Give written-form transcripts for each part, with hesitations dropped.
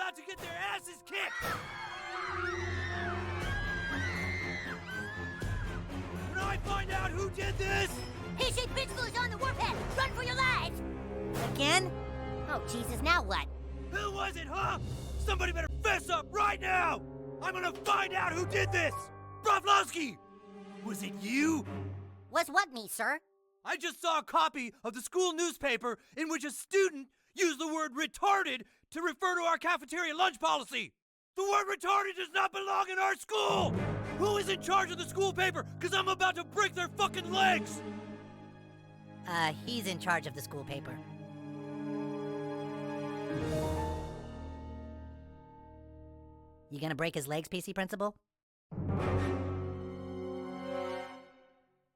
about to get their asses kicked! When I find out who did this... Hey, State Principal is on the warpath! Run for your lives! Again? Oh, Jesus, now what? Who was it, huh? Somebody better fess up right now! I'm gonna find out who did this! Broflovsky! Was it you? Was what me, sir? I just saw a copy of the school newspaper in which a student used the word retarded to refer to our cafeteria lunch policy. The word retarded does not belong in our school! Who is in charge of the school paper? Because I'm about to break their fucking legs! He's in charge of the school paper. You gonna break his legs, PC Principal?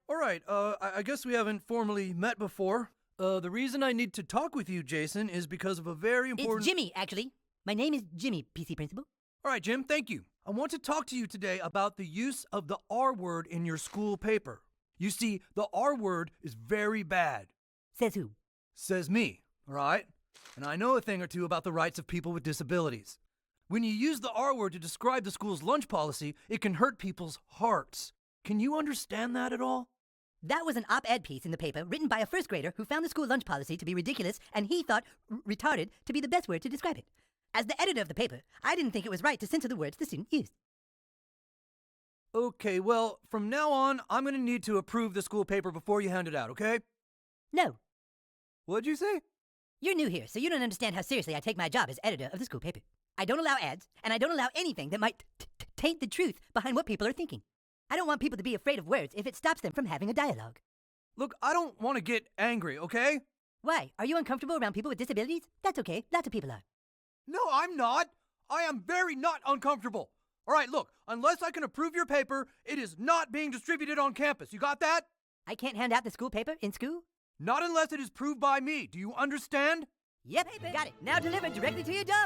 All right, I guess we haven't formally met before. The reason I need to talk with you, Jason, is because of a very important... It's Jimmy, actually. My name is Jimmy, PC Principal. All right, Jim, thank you. I want to talk to you today about the use of the R word in your school paper. You see, the R word is very bad. Says who? Says me, all right? And I know a thing or two about the rights of people with disabilities. When you use the R word to describe the school's lunch policy, it can hurt people's hearts. Can you understand that at all? That was an op-ed piece in the paper written by a first grader who found the school lunch policy to be ridiculous, and he thought retarded to be the best word to describe it. As the editor of the paper, I didn't think it was right to censor the words the student used. Okay, well, from now on, I'm going to need to approve the school paper before you hand it out, okay? No. What'd you say? You're new here, so you don't understand how seriously I take my job as editor of the school paper. I don't allow ads, and I don't allow anything that might taint the truth behind what people are thinking. I don't want people to be afraid of words if it stops them from having a dialogue. Look, I don't want to get angry, okay? Why? Are you uncomfortable around people with disabilities? That's okay. Lots of people are. No, I'm not. I am very not uncomfortable. All right, look, unless I can approve your paper, it is not being distributed on campus. You got that? I can't hand out the school paper in school? Not unless it is proved by me. Do you understand? Yep, got it. Now delivered directly to your door.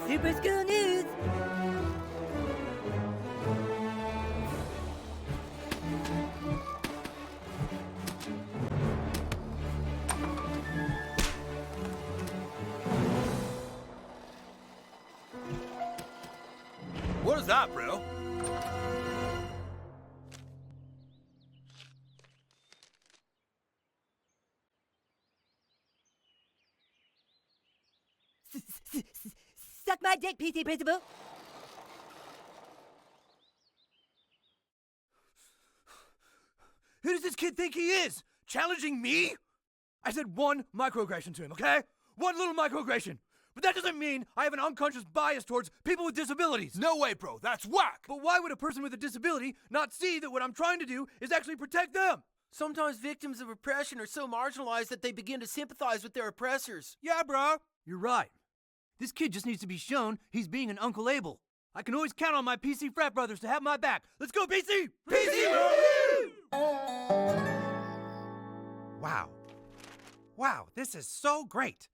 Super School News! What is that, bro? Suck my dick, PC Principal! Who does this kid think he is? Challenging me? I said one microaggression to him, okay? One little microaggression. But that doesn't mean I have an unconscious bias towards people with disabilities. No way, bro. That's whack. But why would a person with a disability not see that what I'm trying to do is actually protect them? Sometimes victims of oppression are so marginalized that they begin to sympathize with their oppressors. Yeah, bro. You're right. This kid just needs to be shown he's being an Uncle Abel. I can always count on my PC frat brothers to have my back. Let's go, PC! Wow. Wow, this is so great.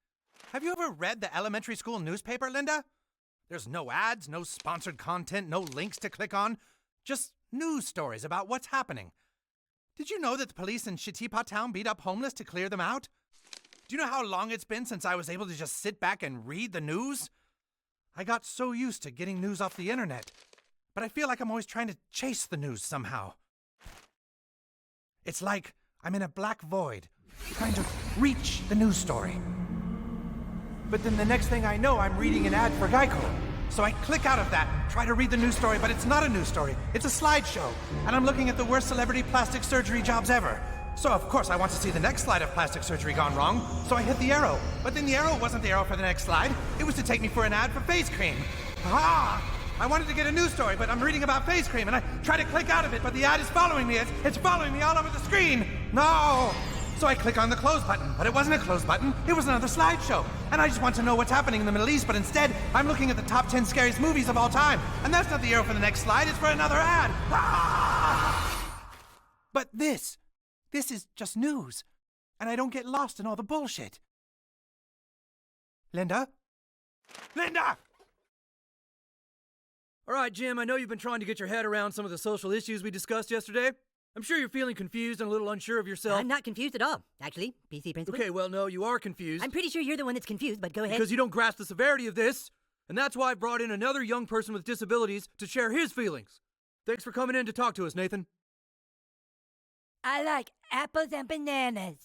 Have you ever read the elementary school newspaper, Linda? There's no ads, no sponsored content, no links to click on. Just news stories about what's happening. Did you know that the police in Shitipa town beat up homeless to clear them out? Do you know how long it's been since I was able to just sit back and read the news? I got so used to getting news off the internet, but I feel like I'm always trying to chase the news somehow. It's like I'm in a black void, trying to reach the news story. But then the next thing I know, I'm reading an ad for Geico. So I click out of that, try to read the news story, but it's not a news story. It's a slideshow. And I'm looking at the worst celebrity plastic surgery jobs ever. So of course I want to see the next slide of plastic surgery gone wrong. So I hit the arrow. But then the arrow wasn't the arrow for the next slide. It was to take me for an ad for face cream. Ah! I wanted to get a news story, but I'm reading about face cream, and I try to click out of it, but the ad is following me. It's following me all over the screen. No! So I click on the close button, but it wasn't a close button, it was another slideshow. And I just want to know what's happening in the Middle East, but instead, I'm looking at the top 10 scariest movies of all time. And that's not the arrow for the next slide, it's for another ad. Ah! But this is just news. And I don't get lost in all the bullshit. Linda? Linda! All right, Jim, I know you've been trying to get your head around some of the social issues we discussed yesterday. I'm sure you're feeling confused and a little unsure of yourself. I'm not confused at all, actually, PC Principal. Okay, well, no, you are confused. I'm pretty sure you're the one that's confused, but go ahead. Because you don't grasp the severity of this. And that's why I brought in another young person with disabilities to share his feelings. Thanks for coming in to talk to us, Nathan. I like apples and bananas.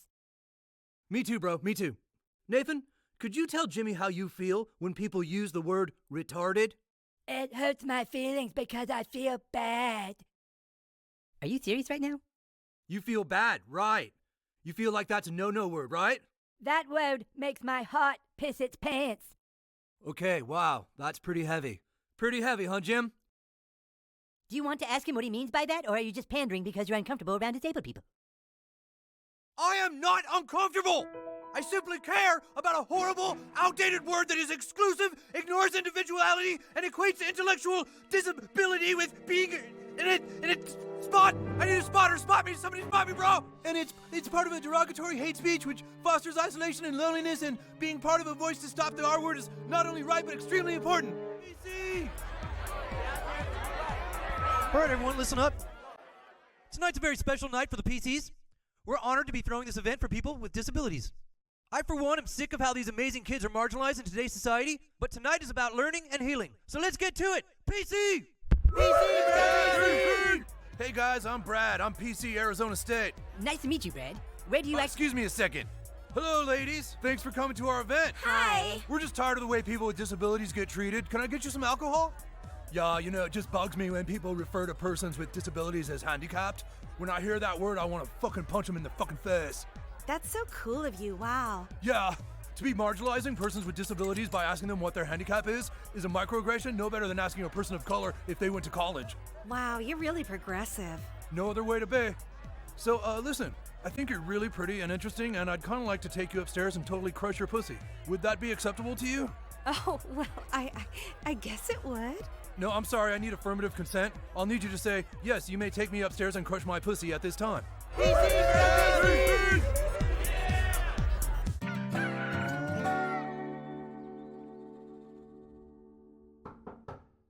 Me too, bro. Me too. Nathan, could you tell Jimmy how you feel when people use the word retarded? It hurts my feelings because I feel bad. Are you serious right now? You feel bad, right? You feel like that's a no-no word, right? That word makes my heart piss its pants. Okay, wow. That's pretty heavy. Pretty heavy, huh, Jim? Do you want to ask him what he means by that, or are you just pandering because you're uncomfortable around disabled people? I am not uncomfortable! I simply care about a horrible, outdated word that is exclusive, ignores individuality, and equates intellectual disability with being in its spot. I need a spotter. Spot me. Somebody spot me, bro. And it's part of a derogatory hate speech which fosters isolation and loneliness, and being part of a voice to stop the R word is not only right but extremely important. PC! All right, everyone, listen up. Tonight's a very special night for the PCs. We're honored to be throwing this event for people with disabilities. I, for one, am sick of how these amazing kids are marginalized in today's society, but tonight is about learning and healing. So let's get to it. PC! PC! Hey guys, I'm Brad. I'm PC Arizona State. Nice to meet you, Brad. Where do you Excuse me a second. Hello, ladies. Thanks for coming to our event. Hi. We're just tired of the way people with disabilities get treated. Can I get you some alcohol? Yeah, you know, it just bugs me when people refer to persons with disabilities as handicapped. When I hear that word, I want to fucking punch them in the fucking face. That's so cool of you, wow. Yeah, to be marginalizing persons with disabilities by asking them what their handicap is a microaggression no better than asking a person of color if they went to college. Wow, you're really progressive. No other way to be. So, listen, I think you're really pretty and interesting, and I'd kind of like to take you upstairs and totally crush your pussy. Would that be acceptable to you? Oh, well, I guess it would. No, I'm sorry, I need affirmative consent. I'll need you to say, yes, you may take me upstairs and crush my pussy at this time.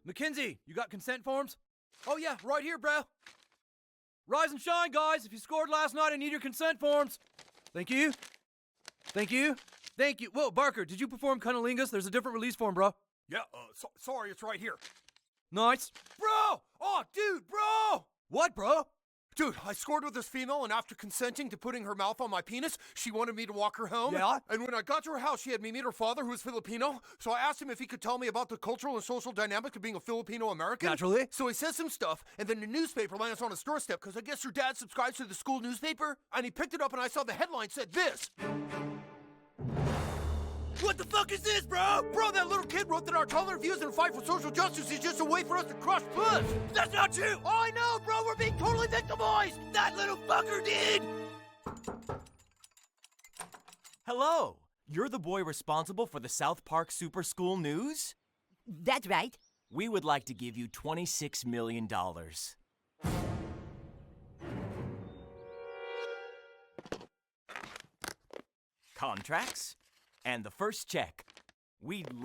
Mackenzie, you got consent forms? Oh yeah, right here, bro. Rise and shine, guys. If you scored last night, I need your consent forms. Thank you. Thank you. Thank you. Whoa, Barker, did you perform Cunnilingus? There's a different release form, bro. Yeah, sorry, it's right here. Nice. Bro! Oh, dude, bro! What, bro? Dude, I scored with this female, and after consenting to putting her mouth on my penis, she wanted me to walk her home. Yeah? And when I got to her house, she had me meet her father, who was Filipino. So I asked him if he could tell me about the cultural and social dynamic of being a Filipino-American. Naturally. So he says some stuff, and then the newspaper lands on his doorstep, because I guess her dad subscribes to the school newspaper. And he picked it up, and I saw the headline said this. What the fuck is this, bro? Bro, that little kid wrote that our tolerant views and fight for social justice is just a way for us to crush puss. That's not true. Oh, I know, bro. We're being totally victimized. That little fucker did. Hello! You're the boy responsible for the South Park Super School News? That's right. We would like to give you $26 million. Contracts? And the first check. We'd love...